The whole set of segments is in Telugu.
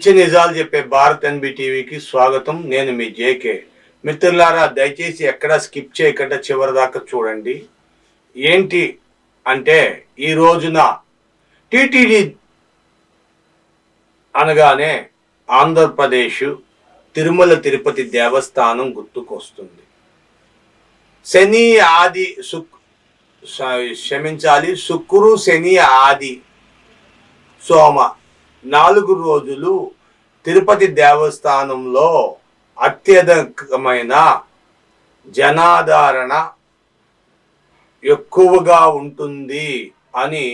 నిత్య నిజాలు చెప్పే భారత్ ఎన్బి టీవీకి స్వాగతం. నేను మీ జేకే. మిత్రులారా, దయచేసి ఎక్కడా స్కిప్ చేయకుండా చివరి దాకా చూడండి. ఏంటి అంటే, ఈ రోజున టీటీడీ అనగానే ఆంధ్రప్రదేశ్ తిరుమల తిరుపతి దేవస్థానం గుర్తుకొస్తుంది. శని ఆది శుక్రు శని ఆది సోమ 4 రోజులు తిరుపతి దేవస్థానంలో అత్యధికమైన జనాదరణ ఎక్కువగా ఉంటుంది అని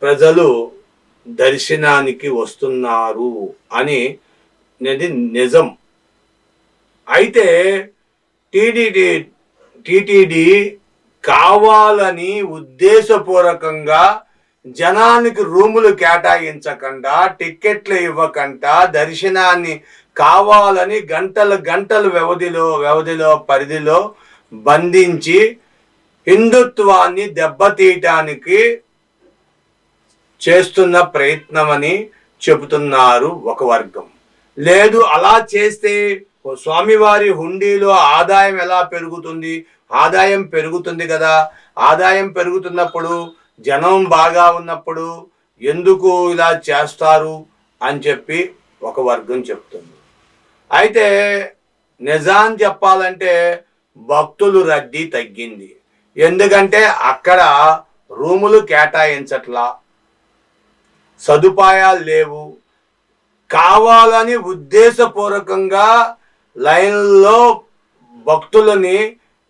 ప్రజలు దర్శనానికి వస్తున్నారు అని నిజం. అయితే టీటీడీ కావాలని ఉద్దేశపూర్వకంగా జనానికి రూములు కేటాయించకుండా, టిక్కెట్లు ఇవ్వకుండా, దర్శనాన్ని కావాలని గంటల వ్యవధిలో పరిధిలో బంధించి హిందుత్వాన్ని దెబ్బతీయటానికి చేస్తున్న ప్రయత్నమని చెబుతున్నారు ఒక వర్గం. లేదు, అలా చేస్తే స్వామివారి హుండీలో ఆదాయం ఎలా పెరుగుతుంది? ఆదాయం పెరుగుతుంది కదా. ఆదాయం పెరుగుతున్నప్పుడు, జనం బాగా ఉన్నప్పుడు ఎందుకు ఇలా చేస్తారు అని చెప్పి ఒక వర్గం చెప్తుంది. అయితే నిజాం చెప్పాలంటే భక్తులు రద్దీ తగ్గింది. ఎందుకంటే అక్కడ రూములు కేటాయించట్లా, సదుపాయాలు లేవు. కావాలని ఉద్దేశపూర్వకంగా లైన్లో భక్తులని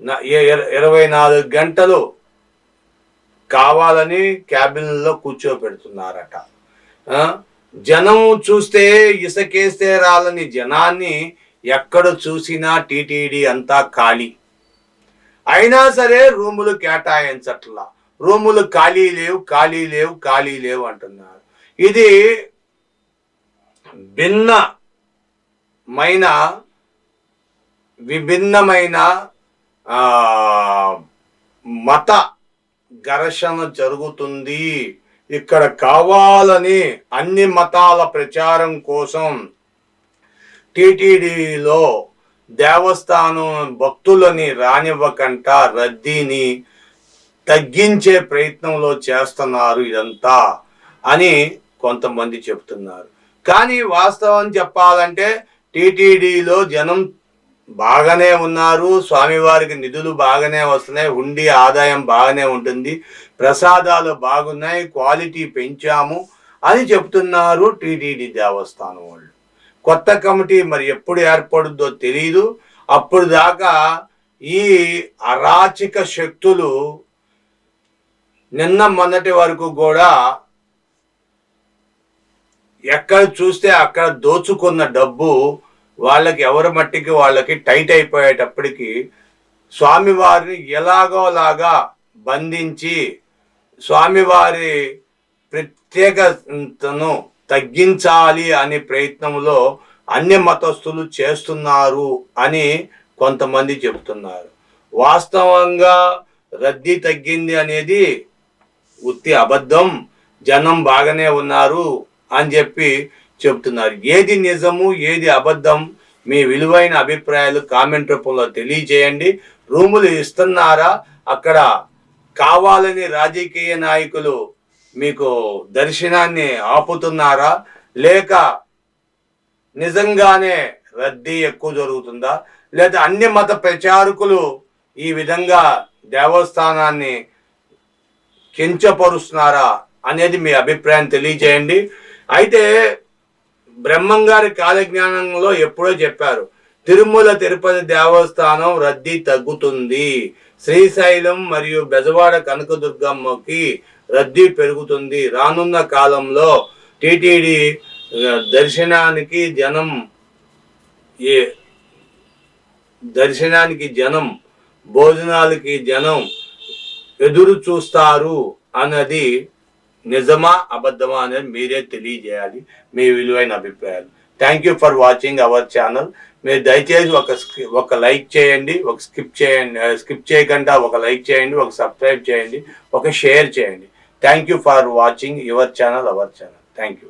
24 గంటలు కావాలని క్యాబిన్లో కూర్చోబెడుతున్నారట. జనం చూస్తే ఇసుకేస్తే రాలని జనాన్ని ఎక్కడ చూసినా టీటీడీ అంతా ఖాళీ. అయినా సరే రూములు కేటాయించట్లా. రూములు ఖాళీ లేవు అంటున్నారు. ఇది విభిన్నమైన మత ఘర్షణ జరుగుతుంది. ఇక్కడ కావాలని అన్ని మతాల ప్రచారం కోసం టీటీడీలో దేవస్థానం భక్తులని రానివ్వకుండా రద్దీని తగ్గించే ప్రయత్నంలో చేస్తున్నారు ఇదంతా అని కొంతమంది చెప్తున్నారు. కానీ వాస్తవం చెప్పాలంటే టీటీడీలో జనం బాగానే ఉన్నారు. స్వామివారికి నిధులు బాగానే వస్తున్నాయి, హుండీ ఆదాయం బాగానే ఉంటుంది, ప్రసాదాలు బాగున్నాయి, క్వాలిటీ పెంచాము అని చెప్తున్నారు టీటీడీ దేవస్థానం వాళ్ళు. కొత్త కమిటీ మరి ఎప్పుడు ఏర్పడుద్దో తెలియదు. అప్పుడు దాకా ఈ అరాచక శక్తులు నిన్న మొన్నటి వరకు కూడా ఎక్కడ చూస్తే అక్కడ దోచుకున్న డబ్బు వాళ్ళకి ఎవరి మట్టికి వాళ్ళకి టైట్ అయిపోయేటప్పటికి స్వామివారిని ఎలాగోలాగా బంధించి స్వామివారి ప్రత్యేకతను తగ్గించాలి అనే ప్రయత్నంలో అన్ని మతస్థులు చేస్తున్నారు అని కొంతమంది చెబుతున్నారు. వాస్తవంగా రద్దీ తగ్గింది అనేది ఉత్తి అబద్ధం. జనం బాగానే ఉన్నారు అని చెప్పి చెబుతున్నారు. ఏది నిజము, ఏది అబద్ధం, మీ విలువైన అభిప్రాయాలు కామెంట్ రూపంలో తెలియజేయండి. రూములు ఇస్తున్నారా? అక్కడ కావాలని రాజకీయ నాయకులు మీకు దర్శనాన్ని ఆపుతున్నారా? లేక నిజంగానే రద్దీ ఎక్కువ జరుగుతుందా? లేదా అన్ని మత ప్రచారకులు ఈ విధంగా దేవస్థానాన్ని కించపరుస్తున్నారా అనేది మీ అభిప్రాయం తెలియజేయండి. అయితే బ్రహ్మంగారి కాలజ్ఞానంలో ఎప్పుడో చెప్పారు, తిరుమల తిరుపతి దేవస్థానం రద్దీ తగ్గుతుంది, శ్రీశైలం మరియు బెజవాడ కనకదుర్గమ్మకి రద్దీ పెరుగుతుంది. రానున్న కాలంలో టీటీడీ దర్శనానికి జనం భోజనాలకి జనం ఎదురు చూస్తారు అన్నది నిజమా అబద్ధమా అనేది మీరే తెలియజేయాలి, మీ విలువైన అభిప్రాయాలు. Thank you for watching our channel. మీరు దయచేసి ఒక లైక్ చేయండి, ఒక స్కిప్ చేయకుండా ఒక లైక్ చేయండి, ఒక సబ్స్క్రైబ్ చేయండి, ఒక షేర్ చేయండి. Thank you for watching your channel, our channel. Thank you.